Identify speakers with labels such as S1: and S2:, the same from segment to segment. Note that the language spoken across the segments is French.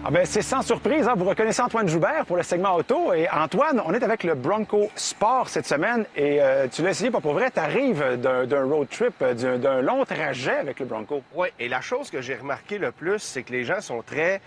S1: Ah ben, c'est sans surprise, hein? Vous reconnaissez Antoine Joubert pour le segment auto. Et Antoine, on est avec le Bronco Sport cette semaine et tu l'as essayé pas pour vrai, tu arrives d'un road trip, d'un long trajet avec le Bronco.
S2: Oui, et la chose que j'ai remarqué le plus, c'est que les gens sont très...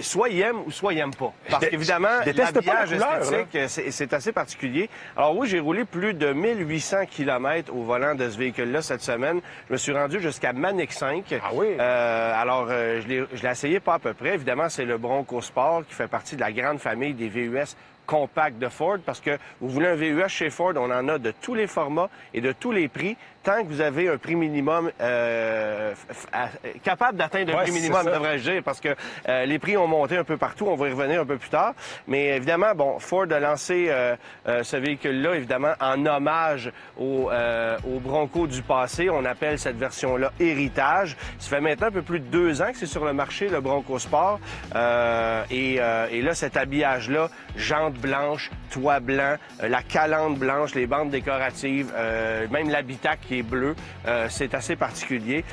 S2: soit ils aiment ou soit ils n'aiment pas. Parce qu'évidemment, l'habillage esthétique, c'est assez particulier. Alors oui, j'ai roulé plus de 1800 km au volant de ce véhicule-là cette semaine. Je me suis rendu jusqu'à Manic 5.
S1: Ah oui?
S2: Je l'ai essayé pas à peu près. Évidemment, c'est le Bronco Sport qui fait partie de la grande famille des VUS compact de Ford, parce que vous voulez un VUS chez Ford, on en a de tous les formats et de tous les prix, tant que vous avez un prix minimum capable d'atteindre un prix minimum, devrais-je dire, parce que les prix ont monté un peu partout, on va y revenir un peu plus tard. Mais évidemment, bon, Ford a lancé ce véhicule-là, évidemment, en hommage au Bronco du passé. On appelle cette version-là Héritage. Ça fait maintenant un peu plus de 2 ans que c'est sur le marché, le Bronco Sport. Et là, cet habillage-là, jantes blanches, toit blanc, la calandre blanche, les bandes décoratives, même l'habitacle qui est bleu, c'est assez particulier.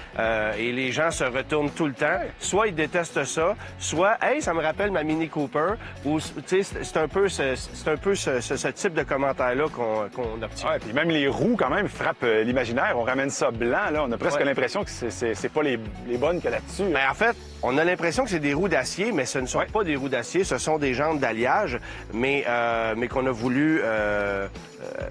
S2: Et les gens se retournent tout le temps. Soit ils détestent ça, soit « Hey, ça me rappelle ma Mini Cooper », ou tu sais, c'est un peu ce type de commentaire-là qu'on obtient.
S1: Ouais, puis même les roues, quand même, frappent l'imaginaire. On ramène ça blanc, là. On a presque l'impression que c'est pas les bonnes que là-dessus.
S2: Mais en fait, on a l'impression que c'est des roues d'acier, mais ce ne sont pas des roues d'acier, ce sont des jantes d'alliage, mais qu'on a voulu...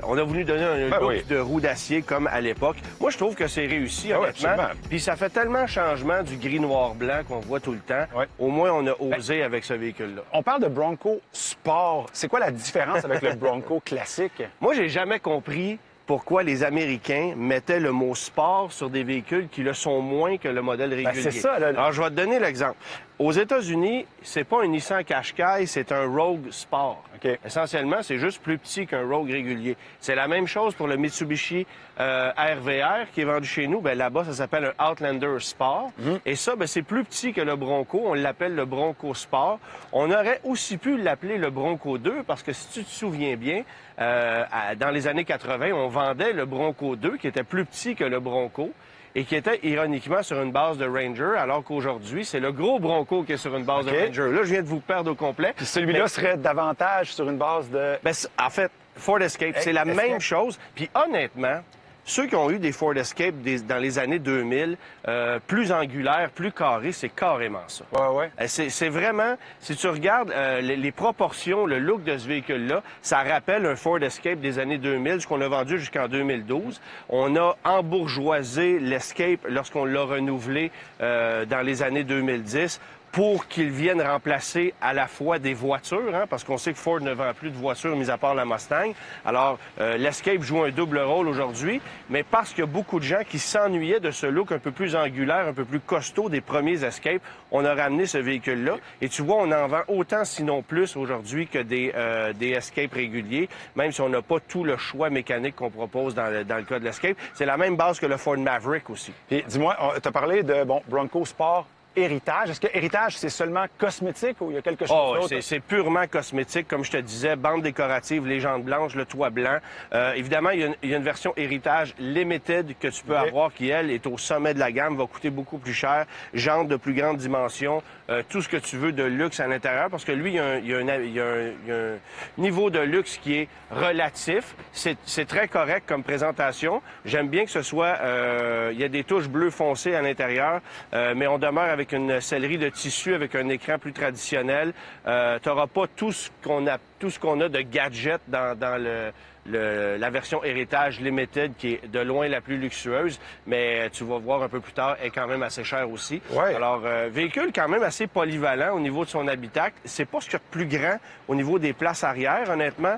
S2: on a voulu donner un look de roue d'acier comme à l'époque. Moi, je trouve que c'est réussi, honnêtement. Puis ça fait tellement changement du gris-noir-blanc qu'on voit tout le temps. Au moins, on a osé avec ce véhicule-là.
S1: On parle de Bronco Sport. C'est quoi la différence avec le Bronco classique?
S2: Moi, j'ai jamais compris pourquoi les Américains mettaient le mot sport sur des véhicules qui le sont moins que le modèle régulier.
S1: C'est ça, là.
S2: Alors, je vais te donner l'exemple. Aux États-Unis, c'est pas un Nissan Qashqai, c'est un Rogue Sport. Essentiellement, c'est juste plus petit qu'un Rogue régulier. C'est la même chose pour le Mitsubishi RVR qui est vendu chez nous. Bien, là-bas, ça s'appelle un Outlander Sport. Et ça, bien, c'est plus petit que le Bronco. On l'appelle le Bronco Sport. On aurait aussi pu l'appeler le Bronco 2 parce que si tu te souviens bien, dans les années 80, on vendait le Bronco 2 qui était plus petit que le Bronco et qui était ironiquement sur une base de Ranger, alors qu'aujourd'hui, c'est le gros Bronco qui est sur une base de Ranger. Là, je viens de vous perdre au complet.
S1: Puis celui-là serait davantage sur une base de...
S2: Bien, en fait, Ford Escape, c'est la même chose. Puis honnêtement, ceux qui ont eu des Ford Escape dans les années 2000, plus angulaires, plus carrés, c'est carrément ça. C'est vraiment, si tu regardes les proportions, le look de ce véhicule-là, ça rappelle un Ford Escape des années 2000, ce qu'on a vendu jusqu'en 2012. On a embourgeoisé l'Escape lorsqu'on l'a renouvelé dans les années 2010. Pour qu'ils viennent remplacer à la fois des voitures, hein, parce qu'on sait que Ford ne vend plus de voitures, mis à part la Mustang. Alors, l'Escape joue un double rôle aujourd'hui, mais parce qu'il y a beaucoup de gens qui s'ennuyaient de ce look un peu plus angulaire, un peu plus costaud des premiers Escape, on a ramené ce véhicule-là. Et tu vois, on en vend autant, sinon plus, aujourd'hui que des Escape réguliers, même si on n'a pas tout le choix mécanique qu'on propose dans le cas de l'Escape. C'est la même base que le Ford Maverick aussi.
S1: Puis, dis-moi, tu as parlé de Bronco Sport Héritage. Est-ce que Héritage, c'est seulement cosmétique ou il y a quelque chose d'autre?
S2: C'est purement cosmétique, comme je te disais, bande décorative, les jantes blanches, le toit blanc. Évidemment, il y a une version Héritage Limited que tu peux avoir qui, elle, est au sommet de la gamme, va coûter beaucoup plus cher, jantes de plus grande dimension, tout ce que tu veux de luxe à l'intérieur, parce que lui, il y a un niveau de luxe qui est relatif. C'est très correct comme présentation. J'aime bien que ce soit... il y a des touches bleu foncé à l'intérieur, mais on demeure avec une sellerie de tissu, avec un écran plus traditionnel. Tu n'auras pas tout ce qu'on a de gadgets dans la version Héritage Limited, qui est de loin la plus luxueuse, mais tu vas voir un peu plus tard, est quand même assez cher aussi. Alors, véhicule quand même assez polyvalent au niveau de son habitacle. C'est pas ce qu'il y a de plus grand au niveau des places arrière, honnêtement.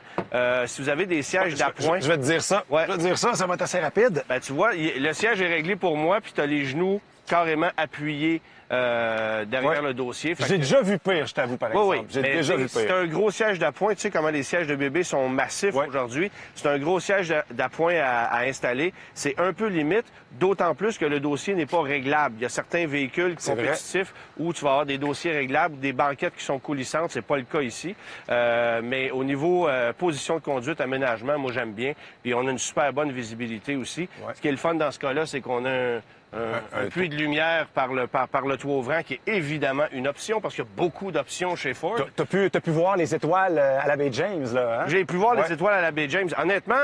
S2: Si vous avez des sièges d'appoint...
S1: Je vais te dire ça. Je vais te dire ça, ça va être assez rapide.
S2: Ben, tu vois, le siège est réglé pour moi, puis tu as les genoux carrément appuyés derrière le dossier.
S1: J'ai déjà vu pire, je t'avoue, par exemple. J'ai déjà vu pire.
S2: C'est un gros siège d'appoint. Tu sais comment les sièges de bébé sont massifs aujourd'hui. C'est un gros siège d'appoint à installer. C'est un peu limite, d'autant plus que le dossier n'est pas réglable. Il y a certains véhicules compétitifs où tu vas avoir des dossiers réglables, des banquettes qui sont coulissantes. C'est pas le cas ici. Mais au niveau position de conduite, aménagement, moi, j'aime bien. Puis on a une super bonne visibilité aussi. Ce qui est le fun dans ce cas-là, c'est qu'on a un puits de lumière par le toit ouvrant, qui est évidemment une option, parce qu'il y a beaucoup d'options chez Ford.
S1: T'as pu voir les étoiles à la baie James, là, hein?
S2: J'ai pu voir les étoiles à la baie James. Honnêtement,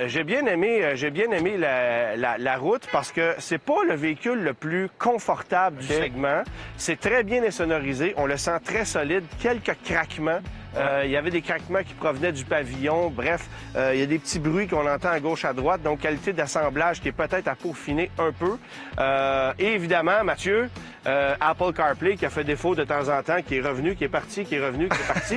S2: j'ai bien aimé la route, parce que c'est pas le véhicule le plus confortable du segment. C'est très bien insonorisé. On le sent très solide. Quelques craquements. Il y avait des craquements qui provenaient du pavillon. Bref, il y a des petits bruits qu'on entend à gauche, à droite. Donc, qualité d'assemblage qui est peut-être à peaufiner un peu. Et évidemment, Mathieu, Apple CarPlay qui a fait défaut de temps en temps, qui est revenu, qui est parti, qui est revenu, qui est parti.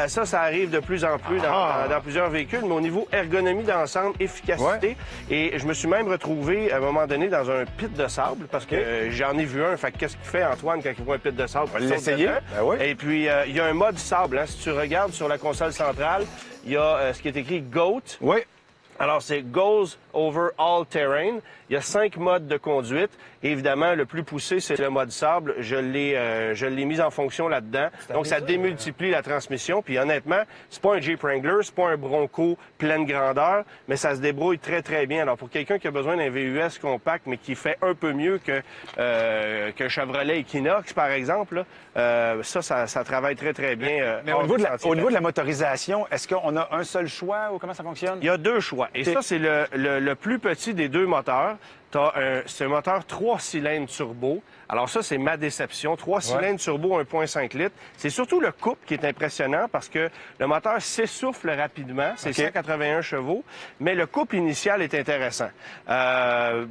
S2: Ça arrive de plus en plus dans plusieurs véhicules. Mais au niveau ergonomie d'ensemble, efficacité. Et je me suis même retrouvé, à un moment donné, dans un pit de sable, parce que j'en ai vu un. Fait qu'est-ce qu'il fait, Antoine, quand il voit un pit de sable?
S1: On va l'essayer. Ben oui.
S2: Et puis, il y a un mode sable. Hein. Si tu regardes sur la console centrale, il y a ce qui est écrit GOAT.
S1: Oui.
S2: Alors, c'est Goes Over All Terrain. Il y a 5 modes de conduite. Et évidemment, le plus poussé, c'est le mode sable. Je l'ai mis en fonction là-dedans. Donc, ça démultiplie la transmission. Puis honnêtement, c'est pas un Jeep Wrangler, c'est pas un Bronco pleine grandeur, mais ça se débrouille très, très bien. Alors, pour quelqu'un qui a besoin d'un VUS compact, mais qui fait un peu mieux qu'un Chevrolet Equinox, par exemple, là, ça travaille très, très bien.
S1: Mais au niveau de la motorisation, est-ce qu'on a un seul choix ou comment ça fonctionne?
S2: Il y a 2 choix. Et ça, c'est le plus petit des 2 moteurs. C'est un moteur 3 cylindres turbo. Alors ça, c'est ma déception. 3 cylindres turbo, 1,5 litres. C'est surtout le couple qui est impressionnant parce que le moteur s'essouffle rapidement. C'est 181 chevaux. Mais le couple initial est intéressant.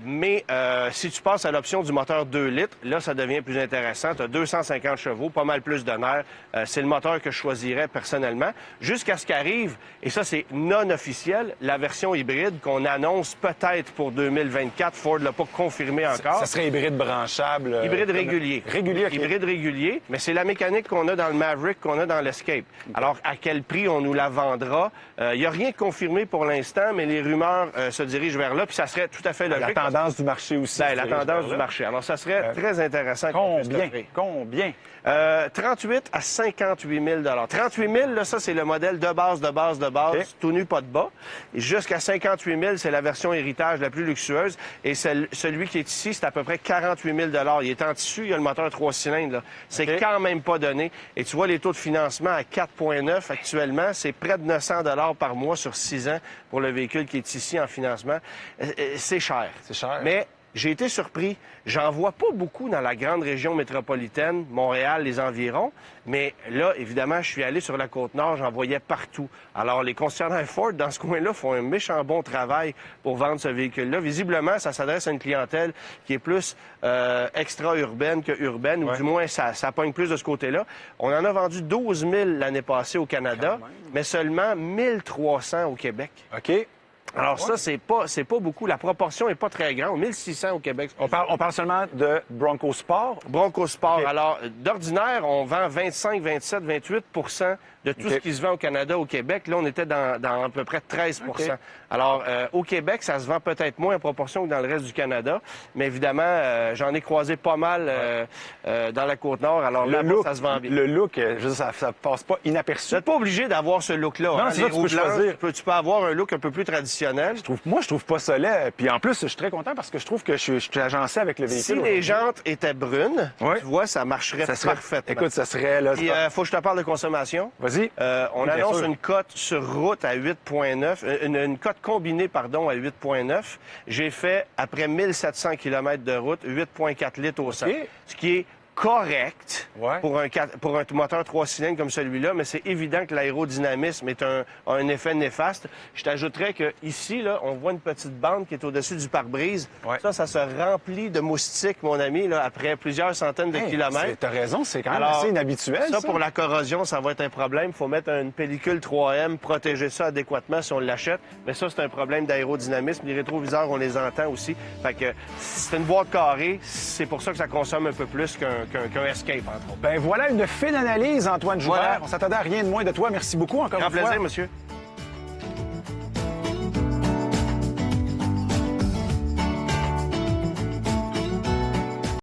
S2: Mais si tu passes à l'option du moteur 2 litres, là, ça devient plus intéressant. Tu as 250 chevaux, pas mal plus de nerfs. C'est le moteur que je choisirais personnellement. Jusqu'à ce qu'arrive, et ça, c'est non officiel, la version hybride qu'on annonce peut-être pour 2024. Ford ne l'a pas confirmé encore.
S1: Ça serait hybride branchable.
S2: Hybride régulier.
S1: Régulier,
S2: Hybride régulier, mais c'est la mécanique qu'on a dans le Maverick, qu'on a dans l'Escape. Alors, à quel prix on nous la vendra? Il n'y a rien de confirmé pour l'instant, mais les rumeurs se dirigent vers là, puis ça serait tout à fait logique.
S1: La tendance du marché aussi.
S2: Ben, la tendance du marché. Alors, ça serait très intéressant.
S1: Combien?
S2: 38 à 58 000 38 000, là, ça, c'est le modèle de base, tout nu, pas de bas. Et jusqu'à 58 000, c'est la version héritage la plus luxueuse. Et celui qui est ici, c'est à peu près 48 000 Il est en tissu, il y a le moteur 3 cylindres. Là. C'est quand même pas donné. Et tu vois les taux de financement à 4,9 actuellement. C'est près de 900 par mois sur 6 ans pour le véhicule qui est ici en financement. C'est cher.
S1: C'est cher.
S2: Mais j'ai été surpris. J'en vois pas beaucoup dans la grande région métropolitaine, Montréal, les environs. Mais là, évidemment, je suis allé sur la Côte-Nord, j'en voyais partout. Alors, les concessionnaires Ford, dans ce coin-là, font un méchant bon travail pour vendre ce véhicule-là. Visiblement, ça s'adresse à une clientèle qui est plus extra-urbaine que urbaine, ou du moins, ça pogne plus de ce côté-là. On en a vendu 12 000 l'année passée au Canada, mais seulement 1 300 au Québec.
S1: OK.
S2: Alors ça, c'est pas beaucoup. La proportion est pas très grande. 1600 au Québec.
S1: On parle seulement de Bronco Sport?
S2: Bronco Sport. Okay. Alors, d'ordinaire, on vend 25, 27, 28 de tout ce qui se vend au Canada, au Québec. Là, on était dans à peu près 13 Alors, au Québec, ça se vend peut-être moins en proportion que dans le reste du Canada. Mais évidemment, j'en ai croisé pas mal dans la Côte-Nord. Alors là, ça se vend bien.
S1: Le look, je veux dire, ça passe pas inaperçu.
S2: Tu n'es pas obligé d'avoir ce look-là.
S1: Non, c'est ça, tu peux choisir.
S2: Tu peux avoir un look un peu plus traditionnel.
S1: Moi, je trouve pas ça laid. Puis en plus, je suis très content parce que je trouve que je suis agencé avec le véhicule.
S2: Si les jantes étaient brunes, tu vois, ça marcherait parfaitement.
S1: Écoute, ça serait... Là,
S2: puis, faut que je te parle de consommation.
S1: Vas-y.
S2: On annonce une cote sur route à 8,9. Une cote combinée, pardon, à 8,9. J'ai fait, après 1700 km de route, 8,4 litres au 100. Ce qui est correct pour un moteur 3 cylindres comme celui-là, mais c'est évident que l'aérodynamisme est un effet néfaste. Je t'ajouterais que ici, là, on voit une petite bande qui est au-dessus du pare-brise. Ça se remplit de moustiques, mon ami, là, après plusieurs centaines de kilomètres.
S1: T'as raison, c'est quand même assez inhabituel.
S2: Ça, pour la corrosion, ça va être un problème. Il faut mettre une pellicule 3M, protéger ça adéquatement si on l'achète. Mais ça, c'est un problème d'aérodynamisme. Les rétroviseurs, on les entend aussi. Fait que c'est une boîte carrée. C'est pour ça que ça consomme un peu plus qu'un Escape, entre autres.
S1: Ben voilà une fine analyse, Antoine Joubert. On s'attendait à rien de moins de toi. Merci beaucoup encore une fois.
S2: Grand plaisir, monsieur.